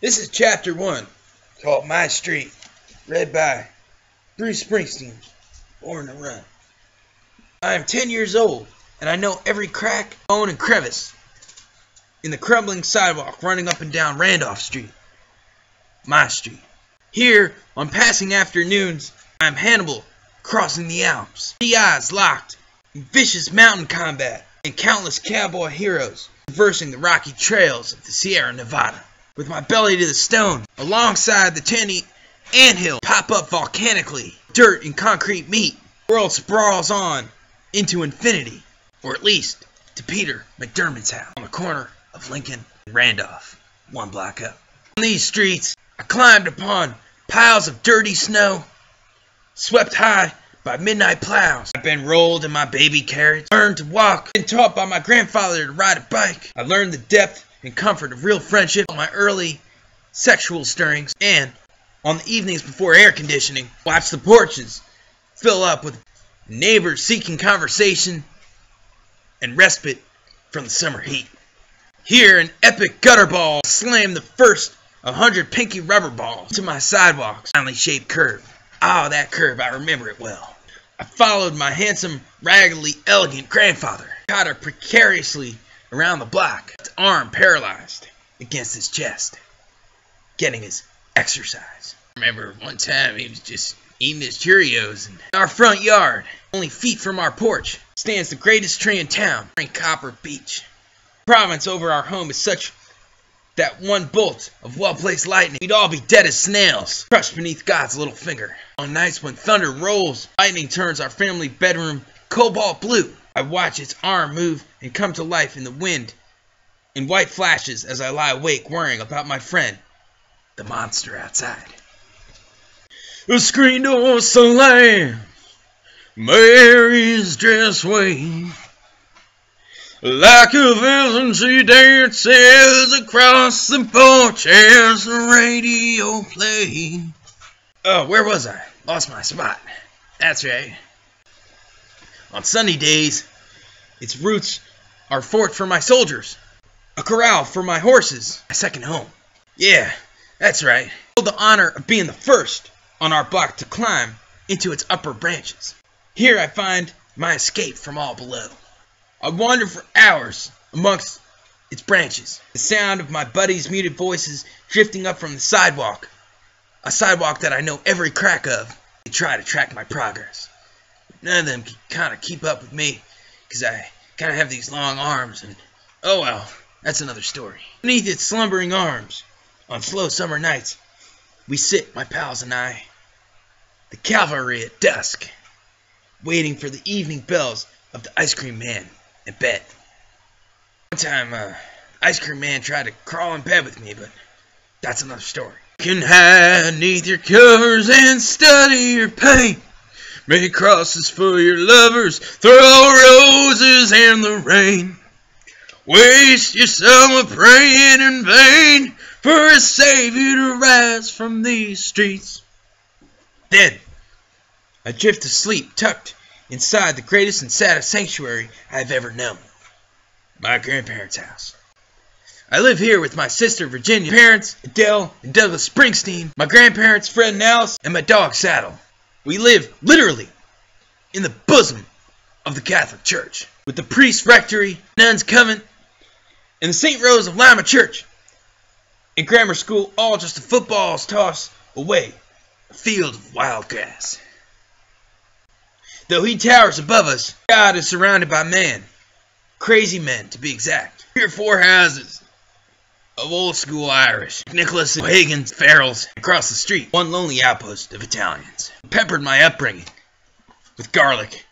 This is Chapter 1, called My Street, read by Bruce Springsteen, Born to Run. I am 10 years old, and I know every crack, bone, and crevice in the crumbling sidewalk running up and down Randolph Street. My street. Here, on passing afternoons, I am Hannibal crossing the Alps, the eyes locked in vicious mountain combat, and countless cowboy heroes traversing the rocky trails of the Sierra Nevada. With my belly to the stone, alongside the tiny anthill pop up volcanically, dirt and concrete meet, the world sprawls on into infinity, or at least to Peter McDermott's house on the corner of Lincoln and Randolph, one block up. On these streets, I climbed upon piles of dirty snow, swept high by midnight plows. I've been rolled in my baby carriage, learned to walk, been taught by my grandfather to ride a bike. I learned the depth and comfort of real friendship on my early sexual stirrings, and on the evenings before air conditioning, watch the porches fill up with neighbors seeking conversation and respite from the summer heat. Here, an epic gutter ball slammed the first of 100 pinky rubber balls to my sidewalk's finely shaped curve. Ah, that curve, I remember it well. I followed my handsome, raggedly elegant grandfather, caught her precariously around the block, his arm paralyzed against his chest, getting his exercise. I remember one time he was just eating his Cheerios, and in our front yard, only feet from our porch, stands the greatest tree in town, Copper Beech. The province over our home is such that one bolt of well-placed lightning, we'd all be dead as snails, crushed beneath God's little finger. On nights when thunder rolls, lightning turns our family bedroom cobalt blue. I watch its arm move and come to life in the wind in white flashes as I lie awake worrying about my friend, the monster outside. The screen door slams, Mary's dress waves, like a villain she dances across the porch as the radio plays. Oh, where was I? Lost my spot. That's right. On Sunday days, its roots are a fort for my soldiers, a corral for my horses, my second home. Yeah, that's right. I hold the honor of being the first on our block to climb into its upper branches. Here I find my escape from all below. I wander for hours amongst its branches, the sound of my buddies' muted voices drifting up from the sidewalk, a sidewalk that I know every crack of. They try to track my progress. None of them can kind of keep up with me, because I kind of have these long arms, and oh well, that's another story. Beneath its slumbering arms, on slow summer nights, we sit, my pals and I, the cavalry at dusk, waiting for the evening bells of the ice cream man in bed. One time, ice cream man tried to crawl in bed with me, but that's another story. You can hide neath your covers and study your pain. Make crosses for your lovers, throw roses in the rain. Waste your summer praying in vain for a savior to rise from these streets. Then, I drift to sleep tucked inside the greatest and saddest sanctuary I've ever known, my grandparents' house. I live here with my sister Virginia, parents Adele and Douglas Springsteen, my grandparents Fred and Alice, and my dog Saddle. We live literally in the bosom of the Catholic Church, with the priest's rectory, nuns' convent, and the St. Rose of Lima Church and grammar school, all just a football's toss away, a field of wild grass. Though he towers above us, God is surrounded by man, crazy men to be exact. 3 or 4 houses of old school Irish, Nicholas and O'Hagan's, Farrells, across the street, one lonely outpost of Italians, peppered my upbringing with garlic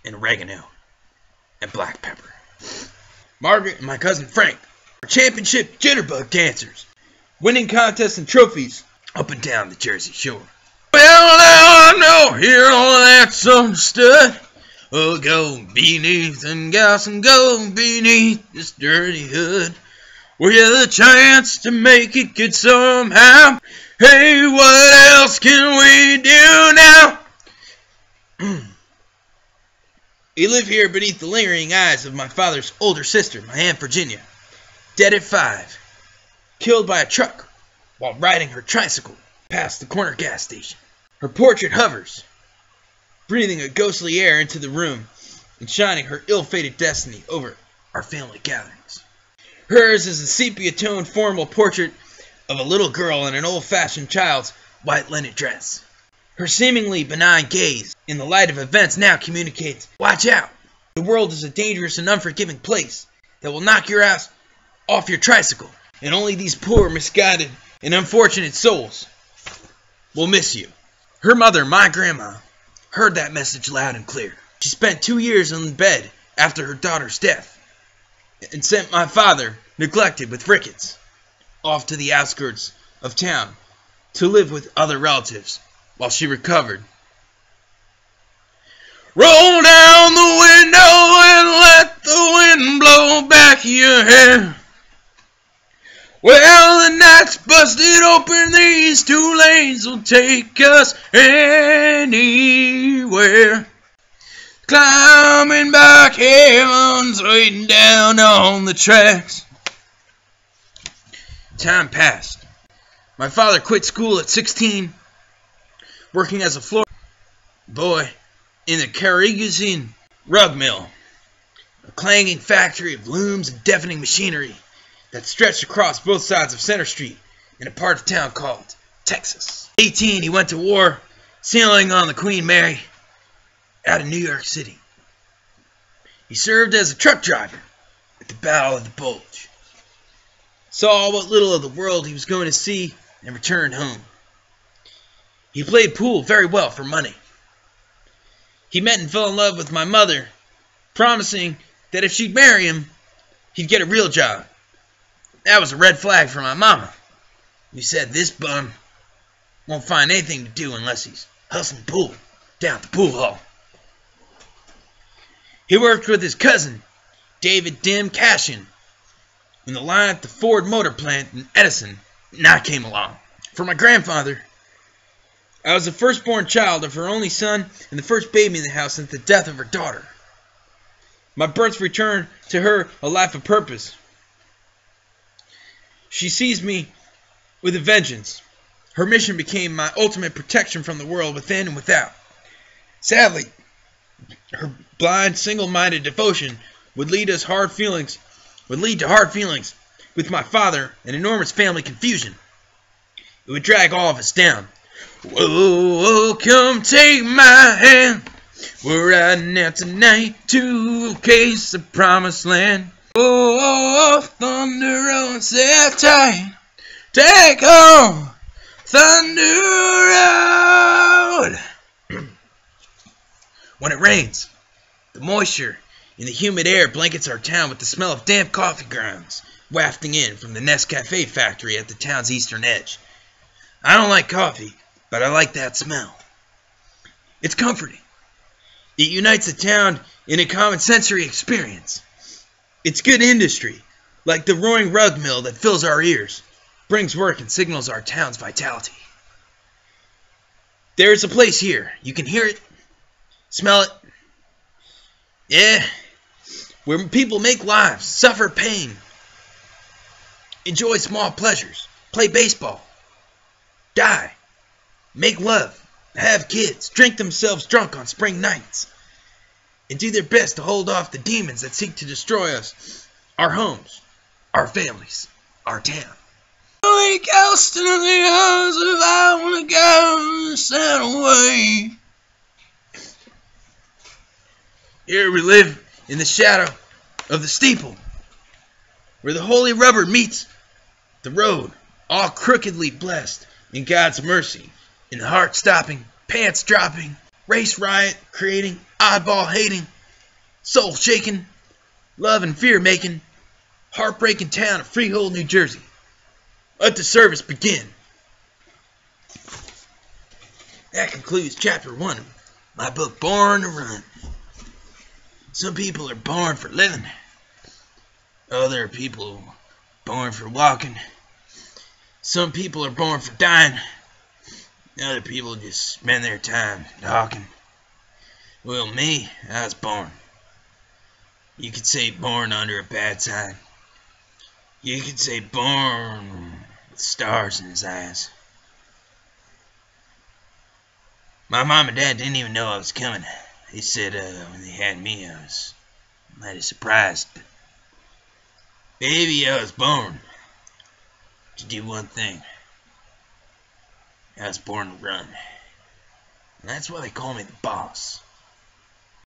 and oregano and black pepper. Margaret and my cousin Frank are championship jitterbug dancers, winning contests and trophies up and down the Jersey Shore. Well, now I know here all that's understood. Oh, go beneath and gals and go beneath this dirty hood. We have the chance to make it good somehow. Hey, what else can we do now? We live here beneath the lingering eyes of my father's older sister, my Aunt Virginia, dead at 5, killed by a truck while riding her tricycle past the corner gas station. Her portrait hovers, breathing a ghostly air into the room and shining her ill-fated destiny over our family gatherings. Hers is a sepia-toned formal portrait of a little girl in an old-fashioned child's white linen dress. Her seemingly benign gaze, in the light of events now communicates, "Watch out! The world is a dangerous and unforgiving place that will knock your ass off your tricycle, and only these poor, misguided, and unfortunate souls will miss you." Her mother, my grandma, heard that message loud and clear. She spent 2 years in bed after her daughter's death, and sent my father, neglected with rickets, off to the outskirts of town to live with other relatives while she recovered. Roll down the window and let the wind blow back your hair. Well, the night's busted open, these 2 lanes will take us anywhere. Climbing back heavens, waiting down on the tracks. Time passed. My father quit school at 16, working as a floor boy in the Corsini rug mill, a clanging factory of looms and deafening machinery that stretched across both sides of Center Street in a part of town called Texas. 18, he went to war, sailing on the Queen Mary out of New York City. He served as a truck driver at the Battle of the Bulge, saw what little of the world he was going to see, and returned home. He played pool very well for money. He met and fell in love with my mother, promising that if she'd marry him, he'd get a real job. That was a red flag for my mama. He said this bum won't find anything to do unless he's hustling pool down at the pool hall. He worked with his cousin, David Dim Cashin, in the line at the Ford Motor Plant in Edison, and I came along. For my grandfather, I was the firstborn child of her only son and the first baby in the house since the death of her daughter. My birth returned to her a life of purpose. She seized me with a vengeance. Her mission became my ultimate protection from the world within and without. Sadly, her blind, single-minded devotion would lead to hard feelings with my father and enormous family confusion. It would drag all of us down. Whoa, come take my hand. We're riding out tonight to a case of promised land. Oh, Thunder Road, set tight. Take home, Thunder Road. When it rains, the moisture in the humid air blankets our town with the smell of damp coffee grounds wafting in from the Nescafe factory at the town's eastern edge. I don't like coffee, but I like that smell. It's comforting. It unites the town in a common sensory experience. It's good industry, like the roaring rug mill that fills our ears, brings work and signals our town's vitality. There is a place here. You can hear it, smell it. Yeah, where people make lives, suffer pain, enjoy small pleasures, play baseball, die, make love, have kids, drink themselves drunk on spring nights, and do their best to hold off the demons that seek to destroy us, our homes, our families, our town. We ghost in the house if I want to go set away. Here we live in the shadow of the steeple, where the holy rubber meets the road, all crookedly blessed in God's mercy, in the heart-stopping, pants-dropping, race riot creating, oddball hating, soul-shaking, love and fear-making, heartbreaking town of Freehold, New Jersey. Let the service begin. That concludes chapter 1 of my book, Born to Run. Some people are born for living. Other people born for walking. Some people are born for dying. Other people just spend their time talking. Well, me, I was born. You could say born under a bad sign. You could say born with stars in his eyes. My mom and dad didn't even know I was coming. They said when they had me, I was mighty surprised. But baby, I was born to do one thing. I was born to run. And that's why they call me the boss.